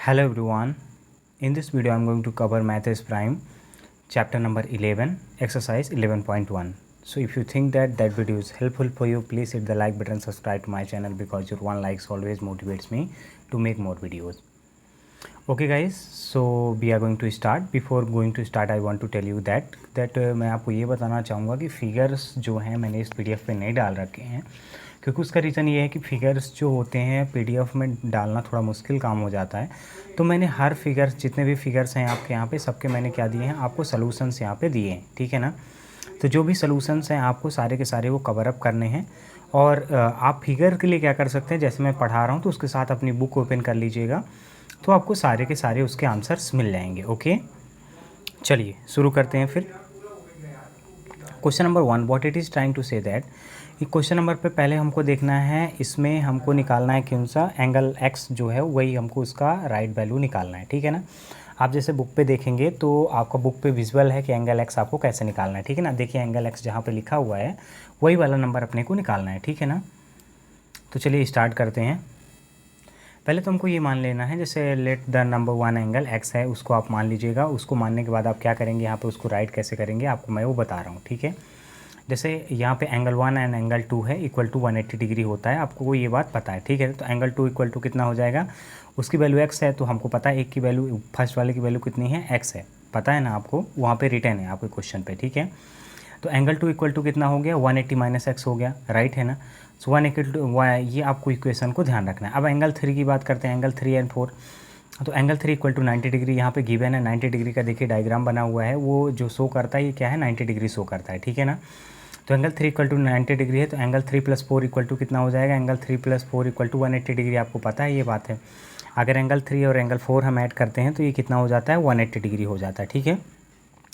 Hello everyone. In this video I'm going to cover Math is Prime chapter number 11 exercise 11.1. So if you think that video is helpful for you, please hit the like button, subscribe to my channel because your one likes always motivates me to make more videos. Okay guys, so we are going to start. Before going to start I want to tell you that मैं आपको ये बताना चाहूँगा कि figures जो हैं मैंने इस PDF पे नहीं डाल रखे हैं, क्योंकि उसका रीज़न ये है कि फ़िगर्स जो होते हैं PDF में डालना थोड़ा मुश्किल काम हो जाता है। तो मैंने हर फिगर्स जितने भी फिगर्स हैं आपके यहाँ पे सबके मैंने क्या दिए हैं, आपको सॉल्यूशंस यहाँ पे दिए हैं, ठीक है ना। तो जो भी सॉल्यूशंस हैं आपको सारे के सारे वो कवर अप करने हैं। और आप फिगर के लिए क्या कर सकते हैं, जैसे मैं पढ़ा रहा हूँ तो उसके साथ अपनी बुक ओपन कर लीजिएगा, तो आपको सारे के सारे उसके आंसर्स मिल जाएंगे। ओके, चलिए शुरू करते हैं फिर। Question number 1, what it is trying to say that. ये क्वेश्चन नंबर पे पहले हमको देखना है, इसमें हमको निकालना है कौन सा एंगल एक्स जो है वही हमको उसका राइट वैल्यू निकालना है, ठीक है ना। आप जैसे बुक पे देखेंगे तो आपका बुक पे विजुअल है कि एंगल एक्स आपको कैसे निकालना है, ठीक है ना। देखिए एंगल एक्स जहाँ पे लिखा हुआ है वही वाला नंबर अपने को निकालना है, ठीक है ना। तो चलिए स्टार्ट करते हैं। पहले तो हमको ये मान लेना है, जैसे let the number 1 angle x है उसको आप मान लीजिएगा। उसको मानने के बाद आप क्या करेंगे, यहाँ पे उसको राइट कैसे करेंगे आपको मैं वो बता रहा हूँ, ठीक है। जैसे यहाँ पे एंगल 1 एंड एंगल 2 है इक्वल टू 180 डिग्री होता है, आपको ये बात पता है, ठीक है। तो एंगल 2 इक्वल टू कितना हो जाएगा, उसकी वैल्यू एक्स है, तो हमको पता है एक की वैल्यू फर्स्ट वाले की वैल्यू कितनी है, एक्स है, पता है ना आपको, वहाँ पे रिटर्न है आपके क्वेश्चन पे, ठीक है। तो एंगल 2 इक्वल टू कितना हो गया, 180 माइनस एक्स हो गया, राइट है ना। सो 180 ये आपको इक्वेशन को ध्यान रखना है। अब एंगल 3 की बात करते हैं, एंगल 3 एंड 4। तो एंगल 3 इक्वल टू 90 डिग्री यहाँ पे गिवन है। 90 डिग्री का देखिए डायग्राम बना हुआ है, वो जो शो करता है ये क्या है, 90 डिग्री शो करता है, ठीक है ना। तो एंगल 3 इक्वल टू 90 डिग्री है, तो एंगल 3 + 4 इक्वल टू कितना हो जाएगा, एंगल 3 + 4 इक्वल टू 180 डिग्री, आपको पता है ये बात है। अगर एंगल 3 और एंगल 4 हम ऐड करते हैं तो ये कितना हो जाता है, 180 डिग्री हो जाता है, ठीक है।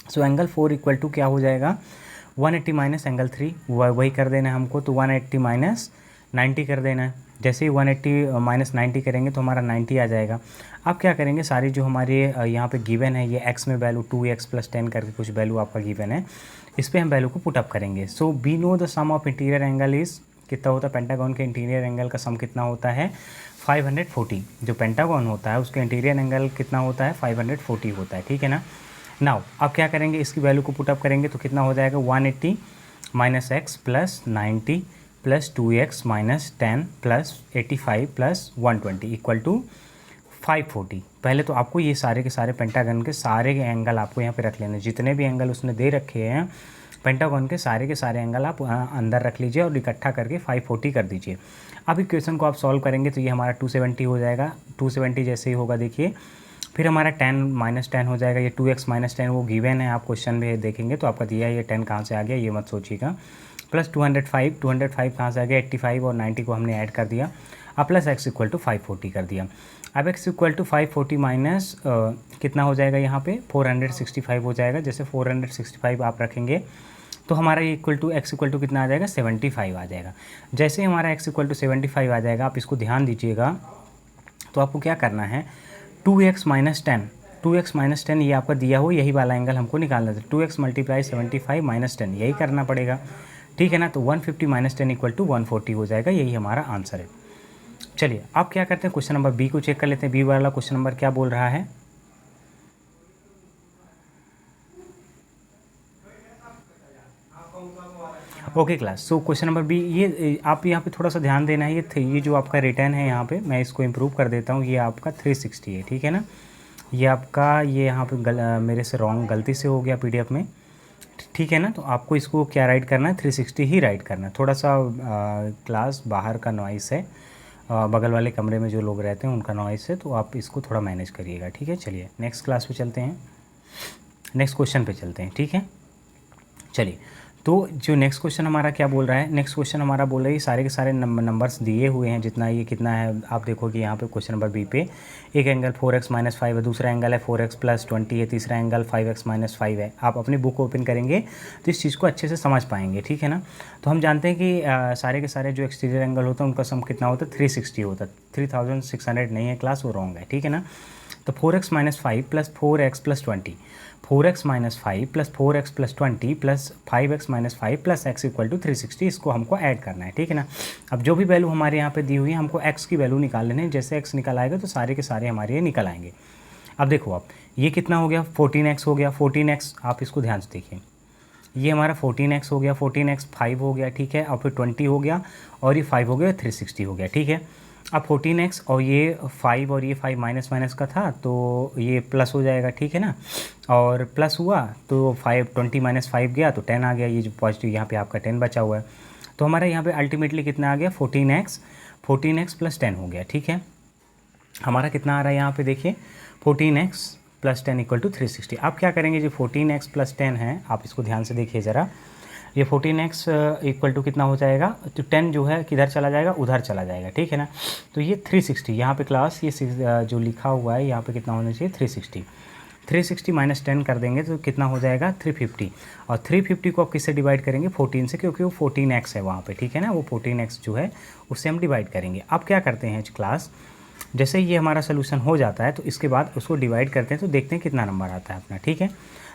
सो एंगल 4 इक्वल टू क्या हो जाएगा, 180 माइनस एंगल 3, वही कर देना है हमको, तो 180 माइनस 90 कर देना है। जैसे ही 180 माइनस 90 करेंगे तो हमारा 90 आ जाएगा। अब क्या करेंगे, सारी जो हमारे यहाँ पे गिवन है, ये x में वैल्यू 2x + 10 करके कुछ वैल्यू आपका गिवन है, इस पर हम वैल्यू को पुटअप करेंगे। So we know the sum of interior angle is कितना होता है, पेंटागन के इंटीरियर एंगल का सम कितना होता है, 540। जो पेंटागन होता है उसका इंटीरियर एंगल कितना होता है, 540 होता है, ठीक है ना। नाउ अब क्या करेंगे, इसकी वैल्यू को पुटअप करेंगे तो कितना हो जाएगा, 180 minus x plus 90 plus 2x minus 10 plus 85 plus 120 equal to 540। पहले तो आपको ये सारे के सारे पेंटागन के सारे एंगल आपको यहाँ पे रख लेने, जितने भी एंगल उसने दे रखे हैं पेंटागन के सारे एंगल आप अंदर रख लीजिए और इकट्ठा करके 540 कर दीजिए। अब इक्वेशन को आप सॉल्व करेंगे तो ये हमारा 270 हो जाएगा। 270 जैसे ही होगा देखिए, फिर हमारा 10 माइनस 10 हो जाएगा। ये 2x माइनस 10 वो गिवन है, आप क्वेश्चन में देखेंगे तो आपका दिया है, ये 10 कहाँ से आ गया ये मत सोचिएगा। प्लस 205 कहाँ से आ गया, 85 और 90 को हमने ऐड कर दिया। अब प्लस x इक्वल टू 540 कर दिया। अब x इक्वल टू 540 माइनस कितना हो जाएगा, यहाँ पे 465 हो जाएगा। जैसे 465 आप रखेंगे तो हमारा ये equal to x equal to कितना आ जाएगा, 75 आ जाएगा। जैसे ही हमारा x इक्वल टू 75 आ जाएगा, आप इसको ध्यान दीजिएगा, तो आपको क्या करना है, 2x माइनस 10, 2x माइनस 10 ये आपका दिया हो, यही वाला एंगल हमको निकालना था। 2x मल्टीप्लाई 75 माइनस 10 यही करना पड़ेगा, ठीक है ना। तो 150 माइनस 10 इक्वल टू 140 हो जाएगा, यही हमारा आंसर है। चलिए अब क्या करते हैं, क्वेश्चन नंबर बी को चेक कर लेते हैं। बी वाला क्वेश्चन नंबर क्या बोल रहा है, okay class. So question number B, ये आप यहाँ पे थोड़ा सा ध्यान देना है, ये जो आपका रिटर्न है यहाँ पे मैं इसको इम्प्रूव कर देता हूँ, ये आपका 360 है, ठीक है ना। ये आपका ये यहाँ पे मेरे से रॉन्ग गलती से हो गया PDF में, ठीक है ना। तो आपको इसको क्या राइट करना है, 360 ही राइट करना है। थोड़ा सा क्लास बाहर का नॉइस है, बगल वाले कमरे में जो लोग रहते हैं उनका नॉइस है, तो आप इसको थोड़ा मैनेज करिएगा, ठीक है। चलिए नेक्स्ट क्लास पे चलते हैं, नेक्स्ट क्वेश्चन पे चलते हैं, ठीक है। चलिए तो जो नेक्स्ट क्वेश्चन हमारा क्या बोल रहा है, नेक्स्ट क्वेश्चन हमारा बोल रहा है, ये सारे के सारे नंबर्स दिए हुए हैं, जितना ये कितना है आप देखोगे यहाँ पे क्वेश्चन नंबर बी पे, एक एंगल 4x माइनस 5 है, दूसरा एंगल है 4x प्लस 20 है, तीसरा एंगल 5x माइनस 5 है। आप अपनी बुक ओपन करेंगे तो इस चीज़ को अच्छे से समझ पाएंगे, ठीक है ना। तो हम जानते हैं कि सारे के सारे जो एक्सटीरियर एंगल होता है उनका सम कितना होता है, 360 होता है। 3600 नहीं है क्लास, वो रॉन्ग है, ठीक है ना। तो 4x minus 5 plus 4x plus 20, 4x minus 5 plus 4x plus 20 plus 5x minus 5 plus x equal to 360, इसको हमको ऐड करना है, ठीक है ना। अब जो भी वैल्यू हमारे यहाँ पे दी हुई है हमको x की वैल्यू निकाल लेनी है, जैसे x निकल आएगा तो सारे के सारे हमारे ये निकल आएंगे। अब देखो आप ये कितना हो गया, 14x हो गया, 14x आप इसको ध्यान से देखिए, ये हमारा 14x हो गया, 14x 5 हो गया, ठीक है, और फिर 20 हो गया और ये 5 हो गया, 360 हो गया, ठीक है। अब 14x और ये 5 और ये 5 माइनस माइनस का था तो ये प्लस हो जाएगा, ठीक है ना, और प्लस हुआ तो 20 माइनस 5 गया तो 10 आ गया, ये जो पॉजिटिव यहाँ पे आपका 10 बचा हुआ है, तो हमारा यहाँ पे अल्टीमेटली कितना आ गया 14x प्लस 10 हो गया, ठीक है। हमारा कितना आ रहा है यहाँ पे देखिए 14x प्लस 10 इक्वल टू 360। आप क्या करेंगे, जो 14x प्लस 10 है आप इसको ध्यान से देखिए ज़रा, ये 14x इक्वल टू कितना हो जाएगा, तो 10 जो है किधर चला जाएगा, उधर चला जाएगा, ठीक है ना। तो ये 360 यहाँ पे क्लास ये जो लिखा हुआ है यहाँ पे कितना होना चाहिए 360 माइनस 10 कर देंगे तो कितना हो जाएगा 350, और 350 को आप किससे डिवाइड करेंगे 14 से, क्योंकि वो 14x है वहाँ पे, ठीक है ना, वो 14x जो है उससे हम डिवाइड करेंगे। अब क्या करते हैं क्लास, जैसे ये हमारा सोल्यूशन हो जाता है तो इसके बाद उसको डिवाइड करते हैं तो देखते हैं कितना नंबर आता है अपना, ठीक है।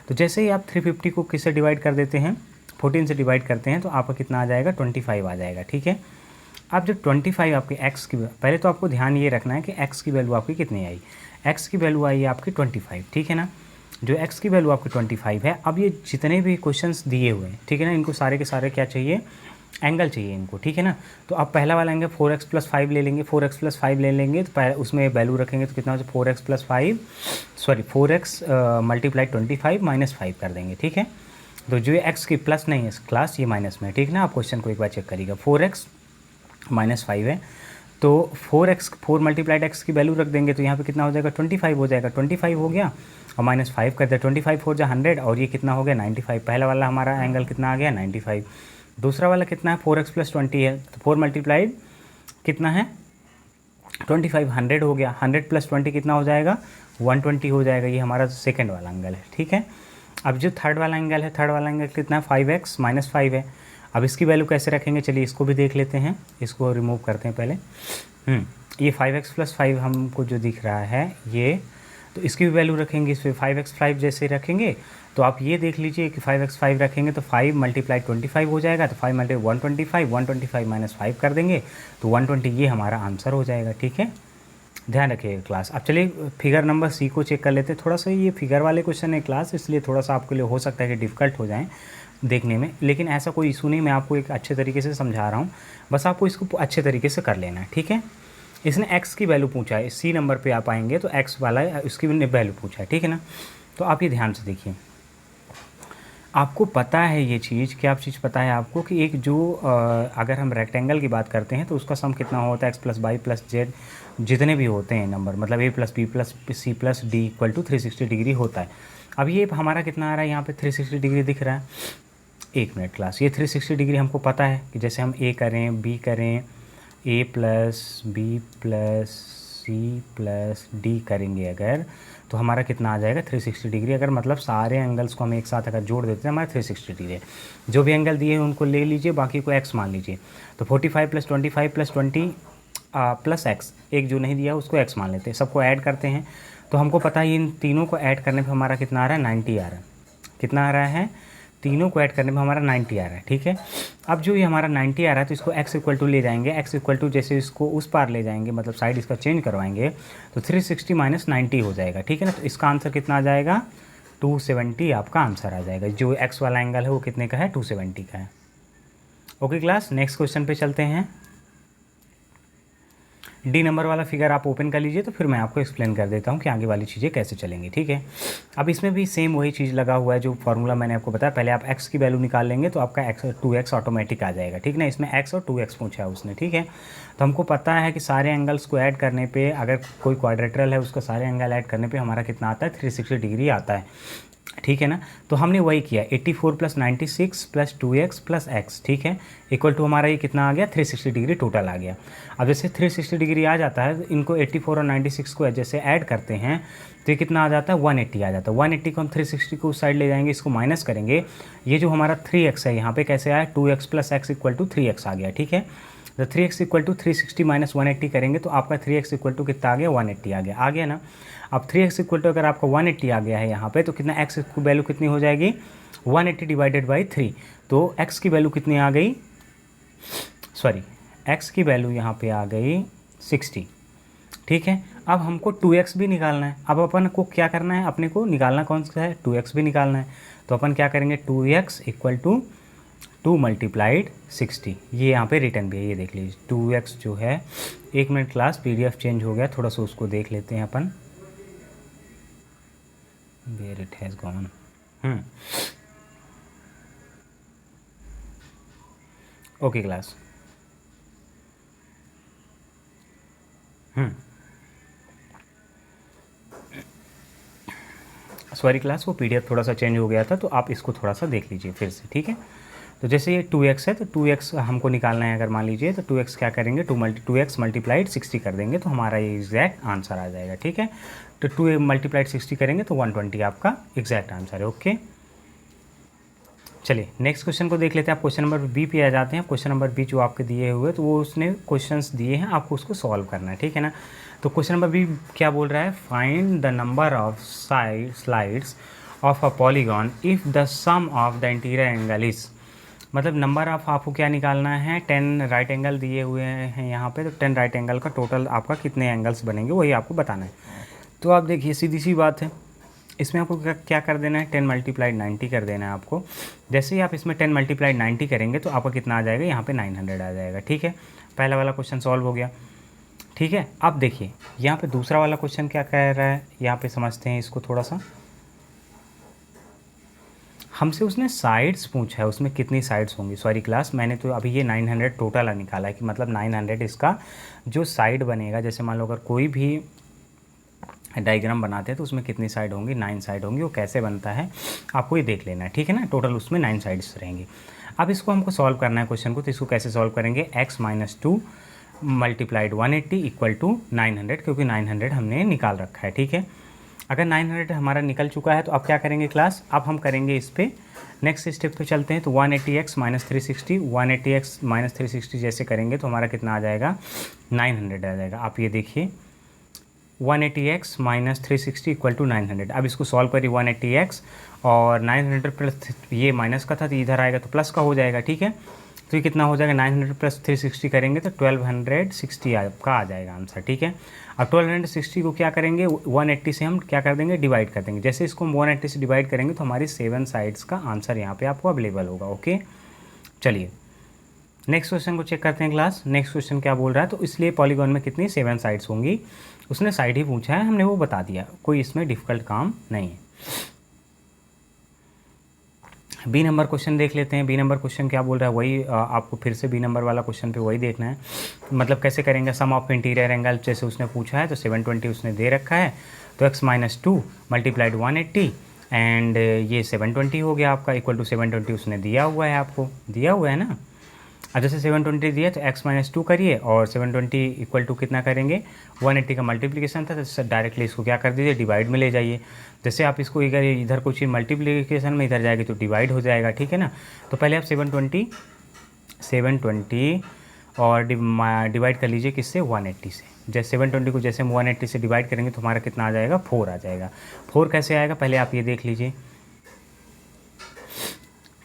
तो जैसे ही आप 350 को किससे डिवाइड कर देते हैं 14 से डिवाइड करते हैं तो आपका कितना आ जाएगा 25 आ जाएगा, ठीक है। अब जब 25 आपके x की, पहले तो आपको ध्यान ये रखना है कि x की वैल्यू आपकी कितनी आई, x की वैल्यू आई है आपकी 25, ठीक है ना, जो x की वैल्यू आपकी 25 है। अब ये जितने भी क्वेश्चंस दिए हुए हैं, ठीक है ना, इनको सारे के सारे क्या चाहिए, एंगल चाहिए इनको, ठीक है ना। तो अब पहला वाला एंगल 4x प्लस 5 ले लेंगे, 4x प्लस 5 ले लेंगे तो उसमें वैल्यू रखेंगे तो कितना हो जाए 4x plus 5 sorry 4x multiply 25 minus 5 कर देंगे, ठीक है। तो जो ये x की प्लस नहीं है क्लास, ये माइनस में है, ठीक है ना। आप क्वेश्चन को एक बार चेक करिएगा, 4x माइनस 5 है तो 4 मल्टीप्लाइड x की वैल्यू रख देंगे तो यहाँ पे कितना हो जाएगा 25 हो जाएगा, 25 हो गया और माइनस 5 कर दिया, 25 4 जा 100 और ये कितना हो गया 95। पहला वाला हमारा एंगल कितना आ गया 95। दूसरा वाला कितना है 4x प्लस 20 है तो 4 मल्टीप्लाइड कितना है 25, 100 हो गया, 100 प्लस 20 कितना हो जाएगा 120 हो जाएगा, ये हमारा सेकेंड वाला एंगल है, ठीक है। अब जो थर्ड वाला एंगल है, थर्ड वाला एंगल कितना है 5x माइनस 5 है। अब इसकी वैल्यू कैसे रखेंगे, चलिए इसको भी देख लेते हैं, इसको रिमूव करते हैं पहले। ये 5x प्लस 5 हमको जो दिख रहा है ये, तो इसकी भी वैल्यू रखेंगे, इस पर 5x 5 जैसे रखेंगे तो आप ये देख लीजिए कि 5x 5 रखेंगे तो 5 मल्टीप्लाई 25 हो जाएगा, तो 5 मल्टीप्लाई 125 माइनस 5 कर देंगे तो 120, ये हमारा आंसर हो जाएगा, ठीक है। ध्यान रखिएगा क्लास। अब चलिए फिगर नंबर सी को चेक कर लेते हैं। थोड़ा सा ये फिगर वाले क्वेश्चन है क्लास, इसलिए थोड़ा सा आपके लिए हो सकता है कि डिफ़िकल्ट हो जाए देखने में, लेकिन ऐसा कोई इशू नहीं, मैं आपको एक अच्छे तरीके से समझा रहा हूँ, बस आपको इसको अच्छे तरीके से कर लेना है, ठीक है। इसने x की वैल्यू पूछा है, सी नंबर पे आप आएंगे तो x वाला उसकी वैल्यू पूछा है, ठीक है ना। तो आप ये ध्यान से देखिए, आपको पता है ये चीज़, क्या आप चीज़ पता है आपको कि एक जो अगर हम रेक्टेंगल की बात करते हैं तो उसका सम कितना होता है x plus y plus z जितने भी होते हैं नंबर, मतलब a plus B plus C plus D equal to 360 degree होता है। अब ये हमारा कितना आ रहा है यहाँ पे 360 डिग्री दिख रहा है। एक मिनट क्लास, ये 360 डिग्री हमको पता है कि जैसे हम a करें b करें, a plus B plus C plus D करेंगे अगर, तो हमारा कितना आ जाएगा 360 डिग्री। अगर मतलब सारे एंगल्स को हम एक साथ अगर जोड़ देते हैं हमारा 360 डिग्री है। जो भी एंगल दिए हैं उनको ले लीजिए, बाकी को x मान लीजिए। तो 45 प्लस 25 प्लस 20 प्लस x, एक जो नहीं दिया उसको x मान लेते हैं, सबको ऐड करते हैं। तो हमको पता है इन तीनों को ऐड करने पर हमारा कितना आ रहा है 90 आ रहा है। कितना आ रहा है, तीनों को ऐड करने में हमारा 90 आ रहा है, ठीक है। अब जो ये हमारा 90 आ रहा है तो इसको x इक्वल टू ले जाएंगे, x इक्वल टू जैसे इसको उस पार ले जाएंगे, मतलब साइड इसका चेंज करवाएंगे तो 360 माइनस 90 हो जाएगा, ठीक है ना। तो इसका आंसर कितना आ जाएगा 270 आपका आंसर आ जाएगा। जो x वाला एंगल है वो कितने का है 270 का है। ओके क्लास, नेक्स्ट क्वेश्चन पे चलते हैं। डी नंबर वाला फिगर आप ओपन कर लीजिए तो फिर मैं आपको एक्सप्लेन कर देता हूँ कि आगे वाली चीज़ें कैसे चलेंगी, ठीक है। अब इसमें भी सेम वही चीज़ लगा हुआ है जो फार्मूला मैंने आपको बताया। पहले आप x की वैल्यू निकाल लेंगे तो आपका 2x ऑटोमेटिक आ जाएगा, ठीक ना। इसमें x और 2x पूछा है उसने, ठीक है। तो हमको पता है कि सारे एंगल्स को ऐड करने पर, अगर कोई क्वाड्रेटरल है उसका सारे एंगल ऐड करने पर हमारा कितना आता है 360 डिग्री आता है, ठीक है ना। तो हमने वही किया 84 plus 96 plus 2x plus x, ठीक है, इक्वल टू हमारा ये कितना आ गया 360 डिग्री टोटल आ गया। अब जैसे 360 डिग्री आ जाता है तो इनको 84 और 96 को जैसे ऐड करते हैं तो ये कितना आ जाता है 180 आ जाता है। 180 को हम 360 को उस साइड ले जाएंगे, इसको माइनस करेंगे, ये जो हमारा 3x है यहाँ पे कैसे आया 2x plus x equal to 3x आ गया, ठीक है। The 3x equal to 360 minus 180 करेंगे तो आपका 3x इक्वल टू कितना आ गया, 180 आ गया ना। अब 3x इक्वल टू अगर आपका 180 आ गया है यहाँ पे, तो कितना x की वैल्यू कितनी हो जाएगी, 180 डिवाइडेड बाई 3, तो x की वैल्यू कितनी आ गई, सॉरी x की वैल्यू यहाँ पे आ गई 60। ठीक है, अब हमको 2x भी निकालना है। अब अपन को क्या करना है, अपने को निकालना कौन सा है, 2x भी निकालना है। तो अपन क्या करेंगे, 2x इक्वल टू 2 मल्टीप्लाइड 60, ये यहाँ पे रिटर्न भी है, ये देख लीजिए 2x जो है। एक मिनट क्लास, PDF चेंज हो गया थोड़ा सा, उसको देख लेते हैं अपन, where it has gone. Okay class, sorry class, वो PDF थोड़ा सा चेंज हो गया था, तो आप इसको थोड़ा सा देख लीजिए फिर से, ठीक है। तो जैसे ये 2x है, तो 2x हमको निकालना है अगर मान लीजिए, तो 2x क्या करेंगे, 2x मल्टीप्लाइड 60 कर देंगे तो हमारा ये एग्जैक्ट आंसर आ जाएगा। ठीक है, तो 2 मल्टीप्लाइड 60 करेंगे तो 120 आपका एग्जैक्ट आंसर है। ओके, चलिए नेक्स्ट क्वेश्चन को देख लेते हैं। आप क्वेश्चन नंबर बी पे आ जाते हैं। क्वेश्चन नंबर बी जो आपके दिए हुए, तो वो उसने क्वेश्चंस दिए हैं, आपको उसको सॉल्व करना है, ठीक है ना। तो क्वेश्चन नंबर बी क्या बोल रहा है, find the number of slides of a polygon if the sum of the interior angle is, मतलब नंबर ऑफ आपको क्या निकालना है, 10 राइट एंगल दिए हुए हैं यहाँ पे, तो 10 राइट एंगल का टोटल आपका कितने एंगल्स बनेंगे वही आपको बताना है। तो आप देखिए सीधी सी बात है, इसमें आपको क्या कर देना है, 10 मल्टीप्लाइड 90 कर देना है आपको। जैसे ही आप इसमें 10 मल्टीप्लाइड 90 करेंगे तो आपका कितना आ जाएगा, यहाँ पे 900 आ जाएगा। ठीक है, पहला वाला क्वेश्चन सॉल्व हो गया। ठीक है, अब देखिए यहाँ पे दूसरा वाला क्वेश्चन क्या कह रहा है, यहाँ पे समझते हैं इसको थोड़ा सा। हमसे उसने साइड्स पूछा है, उसमें कितनी साइड्स होंगी। सॉरी क्लास, मैंने तो अभी ये 900 टोटल निकाला है, कि मतलब 900 इसका जो साइड बनेगा, जैसे मान लो अगर कोई भी डायग्राम बनाते हैं तो उसमें कितनी साइड होंगी, 9 साइड होंगी। वो कैसे बनता है आपको ये देख लेना है, ठीक है ना। टोटल उसमें 9 साइड्स रहेंगी। अब इसको हमको सॉल्व करना है क्वेश्चन को, तो इसको कैसे सॉल्व करेंगे, x - 2 मल्टीप्लाइड 180 इक्वल टू 900, क्योंकि 900 हमने निकाल रखा है। ठीक है, अगर 900 हमारा निकल चुका है तो अब क्या करेंगे क्लास, अब हम करेंगे इस पर नेक्स्ट स्टेप पे चलते हैं। तो 180x - 360, 180x - 360 जैसे करेंगे तो हमारा कितना आ जाएगा, 900 आ जाएगा। आप ये देखिए 180x - 360 इक्वल टू 900। अब इसको सॉल्व करिए, 180x और 900 प्लस, ये माइनस का था तो इधर आएगा तो प्लस का हो जाएगा। ठीक है, तो ये कितना हो जाएगा, 900 प्लस 360 करेंगे तो 1260 आपका आ जाएगा आंसर। ठीक है, अब 1260 को क्या करेंगे, 180 से हम क्या कर देंगे, डिवाइड कर देंगे। जैसे इसको हम 180 से डिवाइड करेंगे तो हमारी 7 साइड्स का आंसर यहाँ पे आपको अवेलेबल होगा। ओके, चलिए नेक्स्ट क्वेश्चन को चेक करते हैं क्लास। नेक्स्ट क्वेश्चन क्या बोल रहा है, तो इसलिए पॉलीगॉन में कितनी 7 साइड्स होंगी, उसने साइड ही पूछा है, हमने वो बता दिया, कोई इसमें डिफ़िकल्ट काम नहीं है। बी नंबर क्वेश्चन देख लेते हैं। बी नंबर क्वेश्चन क्या बोल रहा है, वही आपको फिर से बी नंबर वाला क्वेश्चन पे वही देखना है। मतलब कैसे करेंगे, सम ऑफ इंटीरियर एंगल जैसे उसने पूछा है, तो 720 उसने दे रखा है, तो x - 2 मल्टीप्लाइड 180 एंड ये 720 हो गया आपका, इक्वल टू 720 उसने दिया हुआ है, आपको दिया हुआ है ना। अब जैसे 720 दिया तो x - 2 करिए और 720 इक्वल टू कितना करेंगे, 180 का मल्टीप्लिकेशन था तो डायरेक्टली इसको क्या कर दीजिए, डिवाइड में ले जाइए। जैसे आप इसको इधर कुछ मल्टीप्लिकेशन में इधर जाएगी तो डिवाइड हो जाएगा। ठीक है ना, तो पहले आप 720 और डिवाइड कर लीजिए किससे, 180 से। जैसे 720 को जैसे हम 180 से डिवाइड करेंगे तो हमारा कितना आ जाएगा, 4 आ जाएगा। 4 कैसे आएगा, पहले आप ये देख लीजिए।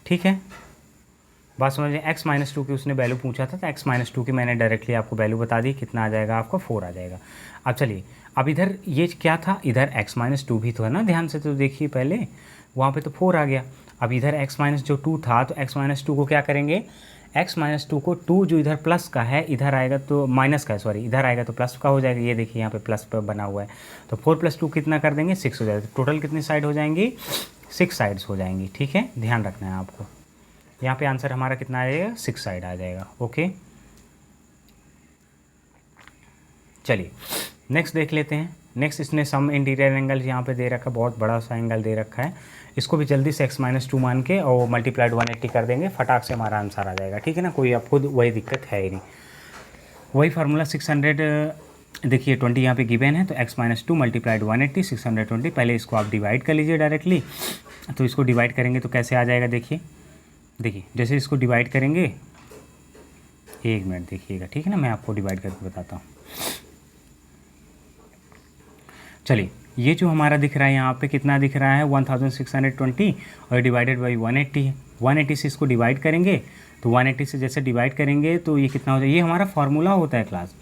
ठीक है, बात समझिए, x - 2 की उसने वैल्यू पूछा था, तो x - 2 की मैंने डायरेक्टली आपको वैल्यू बता दी, कितना आ जाएगा आपका, 4 आ जाएगा। अब चलिए, अब इधर ये क्या था, इधर x - 2 भी तो है ना, ध्यान से तो देखिए पहले, वहाँ पे तो 4 आ गया। अब इधर x - 2 था, तो x - 2 को क्या करेंगे, x - 2 को 2 जो इधर प्लस का है, इधर आएगा तो माइनस का है, सॉरी इधर आएगा तो प्लस का हो जाएगा। ये देखिए यहाँ पे प्लस पर बना हुआ है, तो 4 + 2 कितना कर देंगे, 6 हो जाएगा। टोटल कितनी साइड हो जाएंगी, 6 साइड्स हो जाएंगी। ठीक है, ध्यान रखना है आपको, यहाँ पे आंसर हमारा कितना आ जाएगा, 6 साइड आ जाएगा। ओके, चलिए नेक्स्ट देख लेते हैं। नेक्स्ट इसने सम इंटीरियर एंगल यहाँ पे दे रखा है, बहुत बड़ा सा एंगल दे रखा है। इसको भी जल्दी से x - 2 मान के और मल्टीप्लाइड 180 कर देंगे, फटाक से हमारा आंसर आ जाएगा। ठीक है ना, कोई अब खुद वही दिक्कत है ही नहीं। वही फार्मूला 600 देखिए 20 यहाँ पे गिवन है, तो x - 2 मल्टीप्लाइड 180 620। पहले इसको आप डिवाइड कर लीजिए डायरेक्टली, तो इसको डिवाइड करेंगे तो कैसे आ जाएगा, देखिए जैसे इसको डिवाइड करेंगे एक मिनट देखिएगा, ठीक है ना, मैं आपको डिवाइड करके बताता हूँ। चलिए, ये जो हमारा दिख रहा है यहाँ पे कितना दिख रहा है 1620 और डिवाइडेड बाई 180 है। 180 से इसको डिवाइड करेंगे तो 180 से जैसे डिवाइड करेंगे तो ये कितना हो जाएगा, ये हमारा फॉर्मूला होता है क्लास।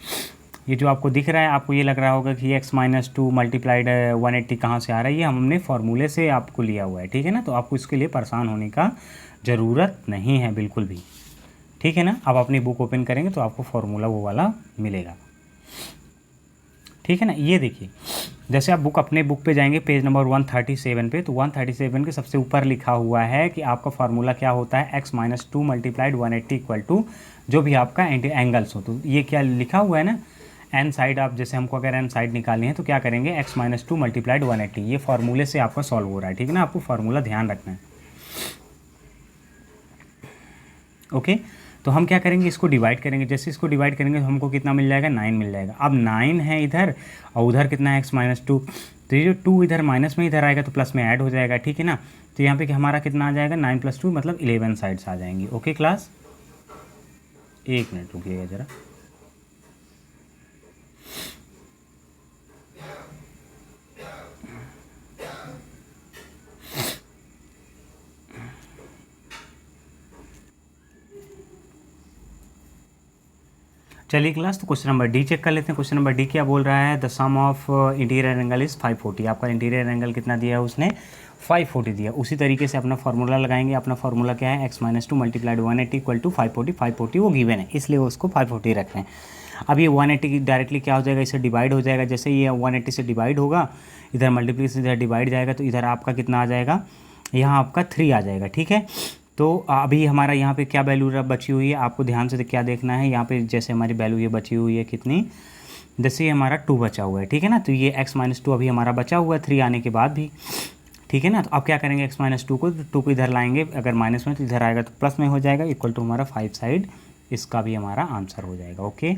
ये जो आपको दिख रहा है, आपको ये लग रहा होगा कि x-2 मल्टीप्लाइड 180 कहाँ से आ रहा है, ये हमने फार्मूले से आपको लिया हुआ है, ठीक है ना। तो आपको इसके लिए परेशान होने का ज़रूरत नहीं है बिल्कुल भी, ठीक है ना। अब अपनी बुक ओपन करेंगे तो आपको फार्मूला वो वाला मिलेगा, ठीक है ना। ये देखिए, जैसे आप अपने बुक पे जाएंगे पेज नंबर 137 पे, तो 137 के सबसे ऊपर लिखा हुआ है कि आपका फार्मूला क्या होता है, x-2 मल्टीप्लाइड 180 इक्वल टू जो भी आपका एंगल्स हो। तो ये क्या लिखा हुआ है ना, एन साइड, आप जैसे हमको अगर एन साइड निकालनी है तो क्या करेंगे, x-2 मल्टीप्लाइड 180, ये फार्मूले से आपका सॉल्व हो रहा है, ठीक है ना। आपको फार्मूला ध्यान रखना है, ओके। तो हम क्या करेंगे, इसको डिवाइड करेंगे। जैसे इसको डिवाइड करेंगे तो हमको कितना मिल जाएगा, 9 मिल जाएगा। अब 9 है इधर और उधर कितना है x-2, तो ये जो 2 इधर माइनस में इधर आएगा तो प्लस में ऐड हो जाएगा, ठीक है ना। तो यहाँ पे कि हमारा कितना आ जाएगा, 9 + 2 मतलब 11 साइड्स आ जाएंगी, ओके क्लास। एक मिनट रुकिएगा ज़रा। चलिए क्लास, तो क्वेश्चन नंबर डी चेक कर लेते हैं। क्वेश्चन नंबर डी क्या बोल रहा है, the sum of interior angle is 540। आपका इंटीरियर एंगल कितना दिया है उसने, 540 दिया। उसी तरीके से अपना फार्मूला लगाएंगे। अपना फार्मूला क्या है, x-2 मल्टीप्लाइड 180 इक्वल टू 540। 540 वो गिवन है इसलिए उसको 540 रख रहे हैं। अब ये 180 डायरेक्टली क्या हो जाएगा, इससे डिवाइड हो जाएगा। जैसे ये 180 से डिवाइड होगा, इधर मल्टीप्लिकेशन इधर डिवाइड जाएगा, तो इधर आपका कितना आ जाएगा, यहाँ आपका 3 आ जाएगा, ठीक है। तो अभी हमारा यहाँ पे क्या वैल्यू बची हुई है, आपको ध्यान से क्या देखना है। यहाँ पे जैसे हमारी वैल्यू ये बची हुई है कितनी, जैसे ये हमारा 2 बचा हुआ है, ठीक है ना। तो ये x-2 अभी हमारा बचा हुआ है 3 आने के बाद भी, ठीक है ना। तो अब क्या करेंगे, x-2 को 2 को इधर लाएंगे, अगर माइनस में तो इधर आएगा तो प्लस में हो जाएगा, इक्वल टू हमारा 5 साइड, इसका भी हमारा आंसर हो जाएगा, ओके।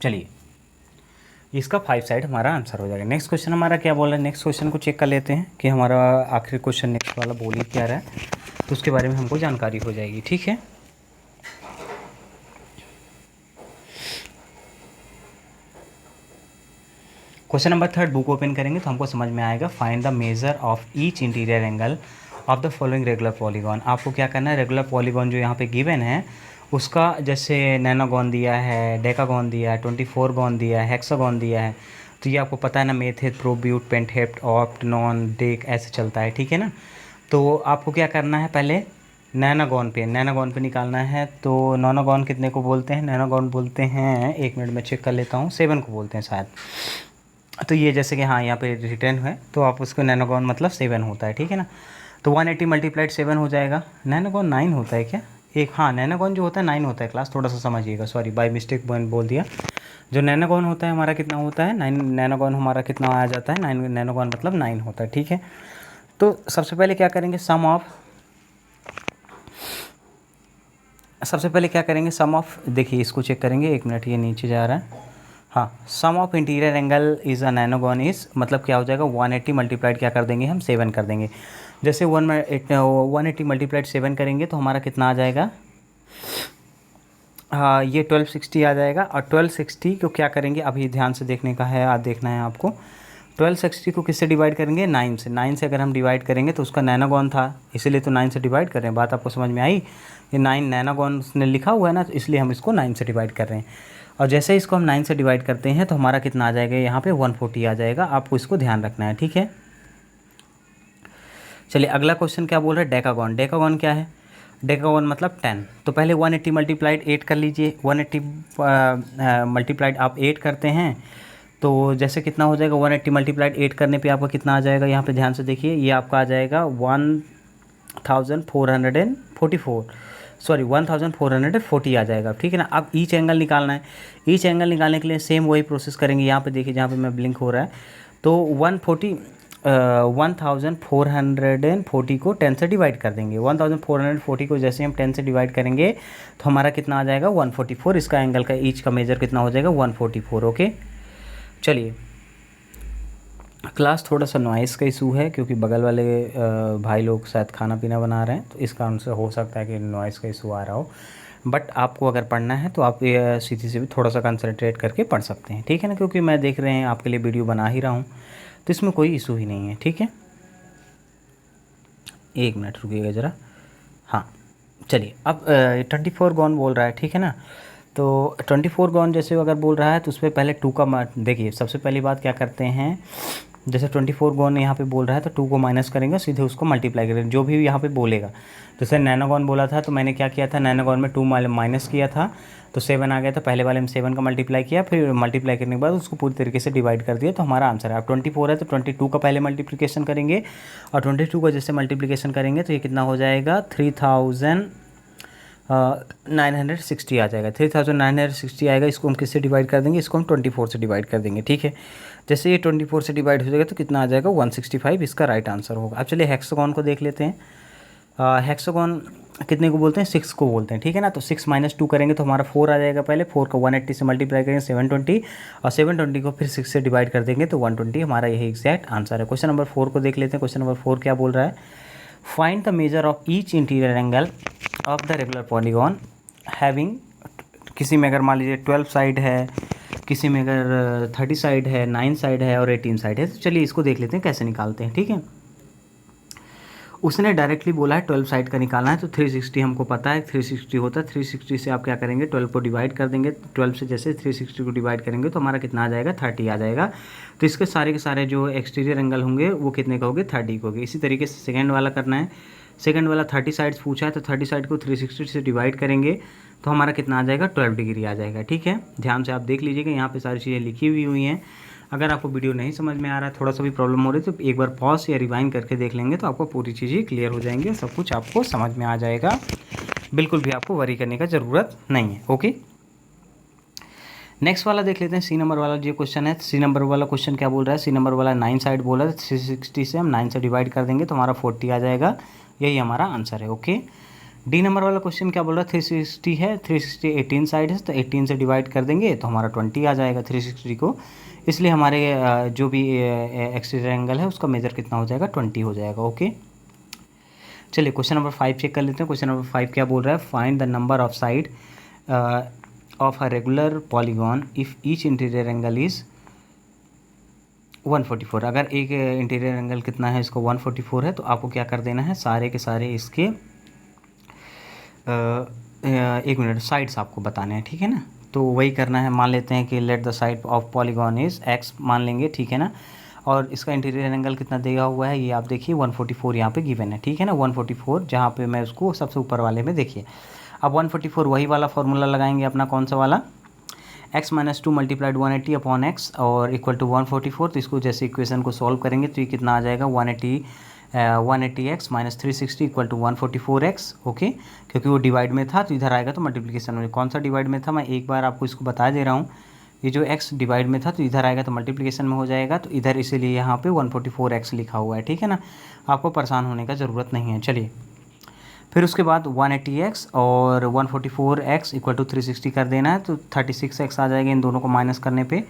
चलिए, इसका 5 साइड हमारा आंसर हो जाएगा। नेक्स्ट क्वेश्चन हमारा क्या बोल रहा है, नेक्स्ट क्वेश्चन को चेक कर लेते हैं कि हमारा आखिरी क्वेश्चन नेक्स्ट वाला बोल ही क्या रहा है, तो उसके बारे में हमको जानकारी हो जाएगी, ठीक है। क्वेश्चन नंबर 3 बुक ओपन करेंगे तो हमको समझ में आएगा, find the measure of each interior angle of the following regular polygon. आपको क्या करना है, रेगुलर पॉलीगॉन जो यहाँ पे गिवन है उसका, जैसे नैनोगॉन दिया है, डेकागॉन दिया है, 24 गॉन दिया है, हेक्सागॉन दिया है, तो ये आपको पता है ना, मेथड, प्रोब्यूट, पेंटहेप्ट, ऑप्ट, नॉन, डेक ऐसे चलता है, ठीक है ना। तो आपको क्या करना है, पहले नैनोगॉन पे निकालना है। तो नॉनोगॉन कितने को बोलते हैं, नैनोगॉन बोलते हैं, एक मिनट में चेक कर लेता हूँ, 7 को बोलते हैं शायद। तो ये जैसे कि हाँ यहाँ पे रिटर्न है तो आप उसको नैनोगॉन मतलब 7 होता है, ठीक है ना। तो 180 मल्टीप्लाइड 7 हो जाएगा। नैनोगॉन 9 होता है क्या, एक, हाँ नैनोगॉन जो होता है 9 होता है क्लास, थोड़ा सा समझिएगा, सॉरी बाय मिस्टेक बोल दिया। जो नैनोगॉन होता है हमारा कितना होता है, 9 नैनोगॉन हमारा कितना आ जाता है, 9 नैनोगॉन मतलब 9 होता है, ठीक है। तो सबसे पहले क्या करेंगे, सम ऑफ, देखिए इसको चेक करेंगे, एक मिनट ये नीचे जा रहा है, हाँ, sum of interior angle is a nonagon is, मतलब क्या हो जाएगा, 180 मल्टीप्लाइड क्या कर देंगे हम, 7 कर देंगे। जैसे 180 मल्टीप्लाइड 7 करेंगे तो हमारा कितना आ जाएगा, हाँ ये 1260 आ जाएगा। और 1260 को क्या करेंगे, अभी ध्यान से देखने का है, आज देखना है आपको। 1260 को किससे डिवाइड करेंगे, 9 से। 9 से अगर हम डिवाइड करेंगे तो उसका नैनोगॉन था, इसीलिए तो 9 से डिवाइड कर रहे हैं। बात आपको समझ में आई, ये 9 नैनोगॉन ने लिखा हुआ है ना, तो इसलिए हम इसको 9 से डिवाइड कर रहे हैं। और जैसे इसको हम 9 से डिवाइड करते हैं तो हमारा कितना आ जाएगा, यहाँ पे 140 आ जाएगा। आपको इसको ध्यान रखना है, ठीक है। चलिए अगला क्वेश्चन क्या बोल रहा है, डेकागॉन। डेकागॉन क्या है, डेकागॉन मतलब 10। तो पहले 180 मल्टीप्लाइड 8 कर लीजिए। 180 मल्टीप्लाइड आप 8 करते हैं तो जैसे कितना हो जाएगा, 180 मल्टीप्लाइड 8 करने पे आपका कितना आ जाएगा, यहाँ पे ध्यान से देखिए, ये आपका आ जाएगा 1440 आ जाएगा, ठीक है ना। अब ईच एंगल निकालना है। ईच एंगल निकालने के लिए सेम वही प्रोसेस करेंगे। यहाँ पे देखिए, जहाँ पे मैं ब्लिंक हो रहा है, तो 1440 को 10 से डिवाइड कर देंगे। 1440 को जैसे हम 10 से डिवाइड करेंगे तो हमारा कितना आ जाएगा, 144। इसका एंगल का ईच का मेजर कितना हो जाएगा, 144, ओके। चलिए क्लास थोड़ा सा नॉइज़ का इशू है क्योंकि बगल वाले भाई लोग शायद खाना पीना बना रहे हैं, तो इस कारण से हो सकता है कि नॉइज़ का इशू आ रहा हो। बट आपको अगर पढ़ना है तो आप ये सीधी से भी थोड़ा सा कंसंट्रेट करके पढ़ सकते हैं, ठीक है ना, क्योंकि मैं देख रहे हैं आपके लिए वीडियो बना ही रहा हूँ, तो इसमें कोई इशू ही नहीं है, ठीक है। 1 मिनट रुकिएगा ज़रा। हाँ चलिए, अब 24 गॉन बोल रहा है, ठीक है ना। तो 24 गॉन जैसे अगर बोल रहा है तो उस पर पहले 2 का देखिए, सबसे पहली बात क्या करते हैं, जैसे 24 गॉन यहाँ पे बोल रहा है तो 2 को माइनस करेंगे, सीधे उसको मल्टीप्लाई करेंगे जो भी यहाँ पे बोलेगा। जैसे नैनोगॉन बोला था तो मैंने क्या किया था, नैनोगॉन में 2 माइनस किया था तो 7 आ गया था, पहले वाले में 7 का मल्टीप्लाई किया, फिर मल्टीप्लाई करने के बाद उसको पूरी तरीके से डिवाइड कर दिया, तो हमारा आंसर है। अब 24 है तो 22 का पहले मल्टीप्लिकेशन करेंगे, और 22 का जैसे मल्टीप्लिकेशन करेंगे तो ये कितना हो जाएगा, 3960 आ जाएगा। 3960 आएगा, इसको हम किससे डिवाइड कर देंगे, इसको हम 24 से डिवाइड कर देंगे, ठीक है। जैसे ये 24 से डिवाइड हो जाएगा तो कितना आ जाएगा, 165, इसका राइट आंसर होगा। अब चलिए हेक्सागोन को देख लेते हैं। हेक्सागोन कितने को बोलते हैं, 6 को बोलते हैं, ठीक है ना। तो 6 - 2 करेंगे तो हमारा 4 आ जाएगा। पहले 4 को 180 से मल्टीप्लाई करेंगे 720, और 720 को फिर 6 से डिवाइड कर देंगे तो 120, हमारा यही एग्जैक्ट आंसर है। क्वेश्चन नंबर 4 को देख लेते हैं। क्वेश्चन नंबर 4 क्या बोल रहा है, find the measure of each interior angle of the regular polygon having, किसी में अगर मान लीजिए 12 साइड है, किसी में अगर 30 साइड है, 9 साइड है और 18 साइड है। तो चलिए इसको देख लेते हैं कैसे निकालते हैं, ठीक है। उसने डायरेक्टली बोला है 12 साइड का निकालना है, तो 360 हमको पता है 360 होता है। 360 से आप क्या करेंगे, 12 को डिवाइड कर देंगे। 12 से जैसे 360 को डिवाइड करेंगे तो हमारा कितना आ जाएगा, 30 आ जाएगा। तो इसके सारे के सारे जो एक्सटीरियर एंगल होंगे वो कितने का होंगे, 30 के होंगे। इसी तरीके से सेकेंड वाला करना है। सेकंड वाला 30 साइड्स पूछा है तो 30 साइड को 360 से डिवाइड करेंगे तो हमारा कितना आ जाएगा, 12 डिग्री आ जाएगा, ठीक है। ध्यान से आप देख लीजिएगा, यहाँ पे सारी चीज़ें लिखी हुई हैं। अगर आपको वीडियो नहीं समझ में आ रहा है, थोड़ा सा भी प्रॉब्लम हो रही है, तो एक बार पॉज या रिवाइंड करके देख लेंगे तो आपको पूरी चीज़ें क्लियर हो जाएंगी और सब कुछ आपको समझ में आ जाएगा। बिल्कुल भी आपको वरी करने का ज़रूरत नहीं है, ओके। नेक्स्ट वाला देख लेते हैं, सी नंबर वाला जो क्वेश्चन है। सी नंबर वाला क्वेश्चन क्या बोल रहा है, सी नंबर वाला 9 साइड बोला है, 360 से हम 9 से डिवाइड कर देंगे तो हमारा 40 आ जाएगा, यही हमारा आंसर है, ओके। डी नंबर वाला क्वेश्चन क्या बोल रहा है, 360 है, 360 18 साइड है तो 18 से डिवाइड कर देंगे तो हमारा 20 आ जाएगा 360 को, इसलिए हमारे जो भी एक्सटीरियर एंगल है उसका मेजर कितना हो जाएगा, 20 हो जाएगा, ओके। चलिए क्वेश्चन नंबर 5 चेक कर लेते हैं। क्वेश्चन नंबर 5 क्या बोल रहा है, find the number of side of a regular polygon if each interior angle is 144। अगर एक इंटीरियर एंगल कितना है, इसको 144 है, तो आपको क्या कर देना है, सारे के सारे इसके 1 मिनट साइड्स आपको बताने हैं, ठीक है ना। तो वही करना है, मान लेते हैं कि let the side of polygon is x मान लेंगे, ठीक है ना। और इसका इंटीरियर एंगल कितना दिया हुआ है, ये आप देखिए 144 यहाँ पे गिवन है, ठीक है ना। 144 जहाँ पे मैं उसको सबसे ऊपर वाले में देखिए, अब 144 वही वाला फॉर्मूला लगाएंगे अपना, कौन सा वाला, x - 2 मल्टीप्लाइड 180 अपॉन x और इक्वल टू 144। तो इसको जैसे इक्वेशन को सॉल्व करेंगे तो ये कितना आ जाएगा, 180x - 360 equal to 144x, okay. क्योंकि वो डिवाइड में था तो इधर आएगा तो मल्टीप्लिकेशन में, कौन सा डिवाइड में था, मैं एक बार आपको इसको बता दे रहा हूँ। ये जो x डिवाइड में था तो इधर आएगा तो मल्टीप्लिकेशन में हो जाएगा, तो इधर इसीलिए यहाँ पे 144x लिखा हुआ है, ठीक है ना। आपको परेशान होने का ज़रूरत नहीं है। चलिए फिर उसके बाद 180x और 144x इक्वल टू 360 कर देना है, तो 36x आ जाएगा इन दोनों को माइनस करने पे।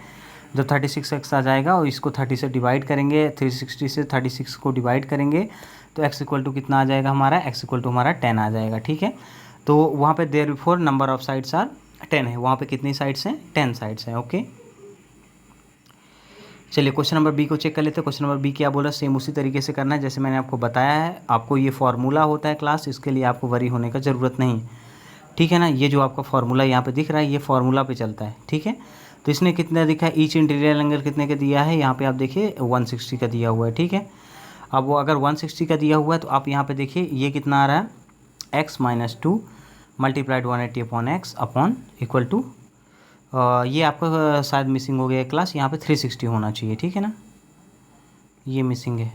जब 36x आ जाएगा और इसको 30 से डिवाइड करेंगे, 360 से 36 को डिवाइड करेंगे तो x इक्वल टू कितना आ जाएगा हमारा, x इक्वल टू हमारा 10 आ जाएगा, ठीक है। तो वहाँ पे there before number of sides are 10 है, वहाँ पे कितनी साइड्स हैं, 10 साइड्स हैं, ओके। चलिए क्वेश्चन नंबर बी को चेक कर लेते हैं। क्वेश्चन नंबर बी क्या बोला, सेम उसी तरीके से करना है जैसे मैंने आपको बताया है। आपको ये फार्मूला होता है क्लास, इसके लिए आपको वरी होने का ज़रूरत नहीं, ठीक है ना। ये जो आपका फार्मूला यहाँ पे दिख रहा है ये फार्मूला पे चलता है, ठीक है। तो इसने कितना दिखा है, ईच इंटीरियर एंगल कितने का दिया है, यहाँ पे आप देखिए 160 का दिया हुआ है, ठीक है। अब वो अगर 160 का दिया हुआ है तो आप यहाँ पे देखिए ये कितना आ रहा है, x - 2 multiplied 180 upon x upon equal to, ये आपका शायद मिसिंग हो गया है क्लास, यहाँ पे 360 होना चाहिए, ठीक है ना, ये मिसिंग है।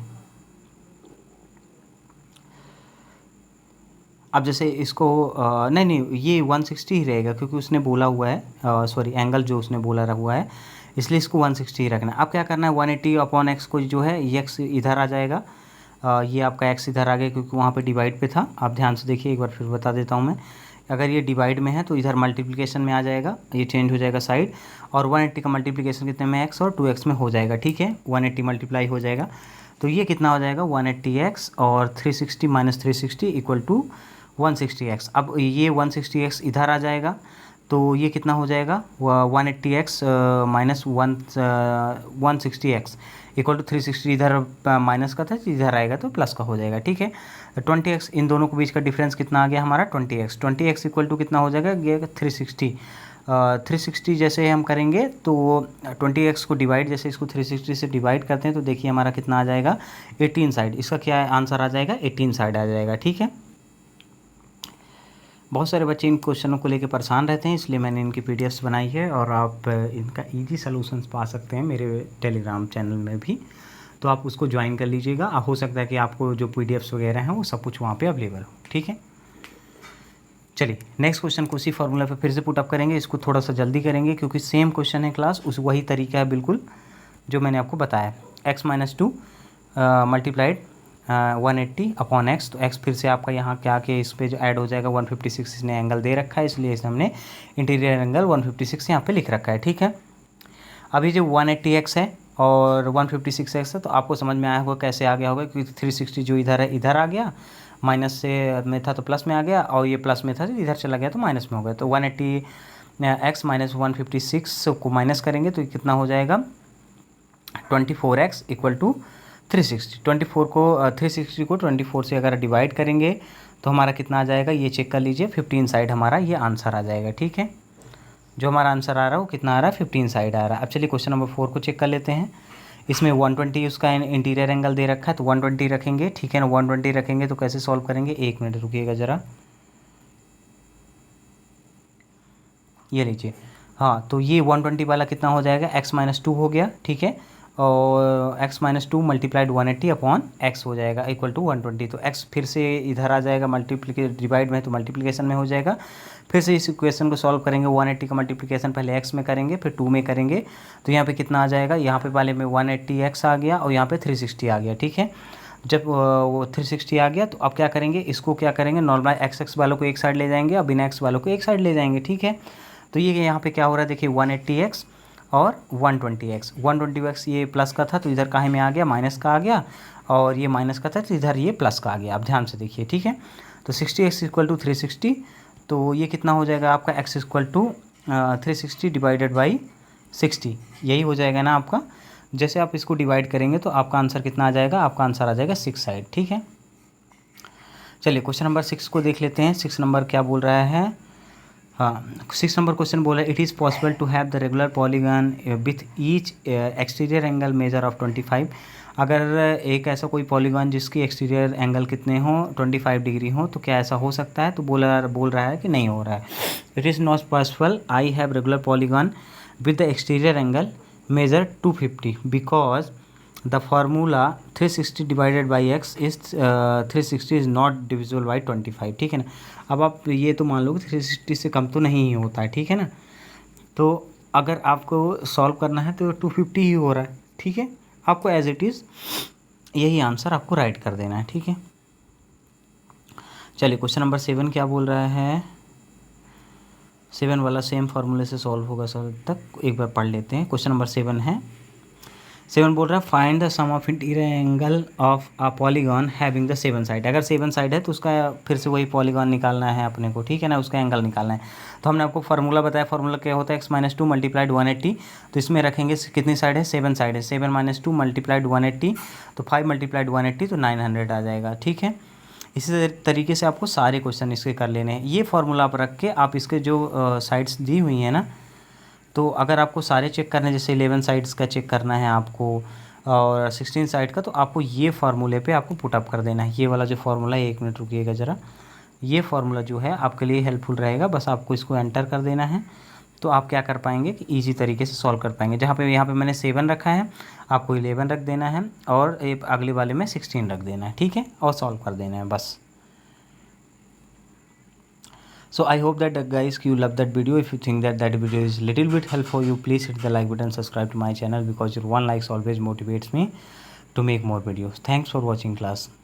अब जैसे इसको नहीं ये 160 ही रहेगा क्योंकि उसने बोला हुआ है, सॉरी एंगल जो उसने बोला हुआ है, इसलिए इसको 160 ही रखना है। अब क्या करना है, 180 अपॉन एक्स को जो है ये एक्स इधर आ जाएगा, ये आपका एक्स इधर आ गया क्योंकि वहाँ पे डिवाइड पे था। आप ध्यान से देखिए, एक बार फिर बता देता हूँ मैं, अगर ये डिवाइड में है तो इधर मल्टीप्लिकेशन में आ जाएगा, ये चेंज हो जाएगा साइड, और 180 का मल्टीप्लिकेशन कितने में x और 2x में हो जाएगा, ठीक है। 180 मल्टीप्लाई हो जाएगा तो ये कितना हो जाएगा 180x और 360 माइनस 360 इक्वल टू 160x। अब ये 160x इधर आ जाएगा तो ये कितना हो जाएगा 180x minus 160x equal to 360, इधर माइनस का था इधर आएगा तो प्लस का हो जाएगा, ठीक है। 20x इन दोनों के बीच का डिफरेंस कितना आ गया हमारा 20x इक्वल टू कितना हो जाएगा 360। 360 जैसे हम करेंगे तो 20x को डिवाइड, जैसे इसको 360 से डिवाइड करते हैं तो देखिए हमारा कितना आ जाएगा 18 साइड, इसका क्या आंसर आ जाएगा 18 साइड आ जाएगा, ठीक है। बहुत सारे बच्चे इन क्वेश्चनों को लेकर परेशान रहते हैं, इसलिए मैंने इनकी पीडीएफ्स बनाई है और आप इनका इजी सॉल्यूशंस पा सकते हैं मेरे टेलीग्राम चैनल में भी, तो आप उसको ज्वाइन कर लीजिएगा। हो सकता है कि आपको जो पीडीएफ्स वगैरह हैं वो सब कुछ वहाँ पे अवेलेबल हो, ठीक है। चलिए नेक्स्ट क्वेश्चन को उसी फार्मूला पे फिर से पुटअप करेंगे, इसको थोड़ा सा जल्दी करेंगे क्योंकि सेम क्वेश्चन है क्लास, उस वही तरीका है बिल्कुल जो मैंने आपको बताया। x minus 2 multiplied 180 upon x, तो x फिर से आपका यहाँ क्या के इस पे जो ऐड हो जाएगा 156, इसने एंगल दे रखा है इसलिए इसने हमने इंटीरियर एंगल 156 यहाँ पे लिख रखा है, ठीक है। अभी जो 180x है और 156x है तो आपको समझ में आया होगा कैसे आ गया होगा, क्योंकि 360 जो इधर है इधर आ गया, माइनस से में था तो प्लस में आ गया, और ये प्लस में था तो इधर चला गया तो माइनस में हो गया। तो 180x माइनस 156 को माइनस करेंगे तो कितना हो जाएगा 24x इक्वल टू 360। 360 को 24 से अगर डिवाइड करेंगे तो हमारा कितना आ जाएगा, ये चेक कर लीजिए 15 साइड हमारा ये आंसर आ जाएगा, ठीक है। जो हमारा आंसर आ रहा है वो कितना आ रहा है 15 साइड आ रहा है। अब चलिए क्वेश्चन नंबर 4 को चेक कर लेते हैं। इसमें 120 उसका इंटीरियर एंगल दे रखा है तो 120 रखेंगे, ठीक है ना। 120 रखेंगे तो कैसे सॉल्व करेंगे, एक मिनट रुकिएगा ज़रा, ये लीजिए। हाँ तो ये 120 वाला कितना हो जाएगा x माइनस 2 हो गया, ठीक है, और x minus 2 multiplied 180 upon x हो जाएगा इक्वल टू 120। तो x फिर से इधर आ जाएगा, डिवाइड में है तो मल्टीप्लिकेशन में हो जाएगा। फिर से इस इक्वेशन को सॉल्व करेंगे, 180 का मल्टीप्लिकेशन पहले x में करेंगे फिर 2 में करेंगे तो यहाँ पे कितना आ जाएगा, यहाँ पे वाले में 180x आ गया और यहाँ पे 360 आ गया, ठीक है। जब वो 360 आ गया तो अब क्या करेंगे, इसको क्या करेंगे नॉर्मल x वालों को एक साइड ले जाएंगे और बिना x वालों को एक साइड ले जाएंगे, ठीक है। तो ये यहाँ पे क्या हो रहा है देखिए 180x और 120x ये प्लस का था तो इधर काहे में आ गया माइनस का आ गया, और ये माइनस का था तो इधर ये प्लस का आ गया। आप ध्यान से देखिए, ठीक है। तो 60x इक्वल टू 360, तो ये कितना हो जाएगा आपका x equal to 360 divided by 60, यही हो जाएगा ना आपका। जैसे आप इसको डिवाइड करेंगे तो आपका आंसर कितना आ जाएगा, आपका आंसर आ जाएगा 6 साइड, ठीक है। चलिए क्वेश्चन नंबर 6 को देख लेते हैं। 6 नंबर क्या बोल रहा है, हाँ 6 नंबर क्वेश्चन बोला it is possible to have the regular polygon with each exterior angle measure of 25। अगर एक ऐसा कोई पॉलीगन जिसकी एक्सटीरियर एंगल कितने हों 25 डिग्री हो तो क्या ऐसा हो सकता है, तो बोल रहा है कि नहीं हो रहा है। It is not possible I have regular polygon with the exterior angle major 250 because the formula 360 divided by x is 360 is not divisible by 25, ठीक है ना। अब आप ये तो मान लो कि 360 से कम तो नहीं ही होता है, ठीक है ना। तो अगर आपको सॉल्व करना है तो 250 ही हो रहा है, ठीक है। आपको एज इट इज़ यही आंसर आपको राइट कर देना है, ठीक है। चलिए क्वेश्चन नंबर 7 क्या बोल रहा है, 7 वाला सेम फार्मूले से सॉल्व होगा सर तक, एक बार पढ़ लेते हैं। क्वेश्चन नंबर 7 है, 7 बोल रहा है find the sum of interior angle of a polygon having the 7 side. अगर 7 साइड है तो उसका फिर से वही पॉलीगॉन निकालना है अपने को, ठीक है ना, उसका एंगल निकालना है। तो हमने आपको फार्मूला बताया, फार्मूला क्या होता है x माइनस 2 मल्टीप्लाइड 180, तो इसमें रखेंगे कितनी साइड है 7 साइड है, 7 माइनस 2 मल्टीप्लाइड 180 तो 5 मल्टीप्लाइड 180 तो 900 आ जाएगा, ठीक है। इसी तरीके से आपको सारे क्वेश्चन इसके कर लेने हैं। ये फार्मूला आप रख के आप इसके जो साइड्स दी हुई हैं ना, तो अगर आपको सारे चेक करने हैं जैसे 11 साइड्स का चेक करना है आपको और 16 साइड का, तो आपको ये फार्मूले पे आपको पुटअप कर देना है। ये वाला जो फार्मूला है, एक मिनट रुकिएगा ज़रा, ये फार्मूला जो है आपके लिए हेल्पफुल रहेगा। बस आपको इसको एंटर कर देना है तो आप क्या कर पाएंगे कि ईजी तरीके से सॉल्व कर पाएंगे। जहाँ पे यहाँ पे मैंने 7 रखा है, आपको 11 रख देना है और एक अगले वाले में 16 रख देना है, ठीक है, और सॉल्व कर देना है बस। So I hope that guys you love that video. If you think that video is little bit helpful for you, please hit the like button, subscribe to my channel because your one likes always motivates me to make more videos. Thanks for watching class.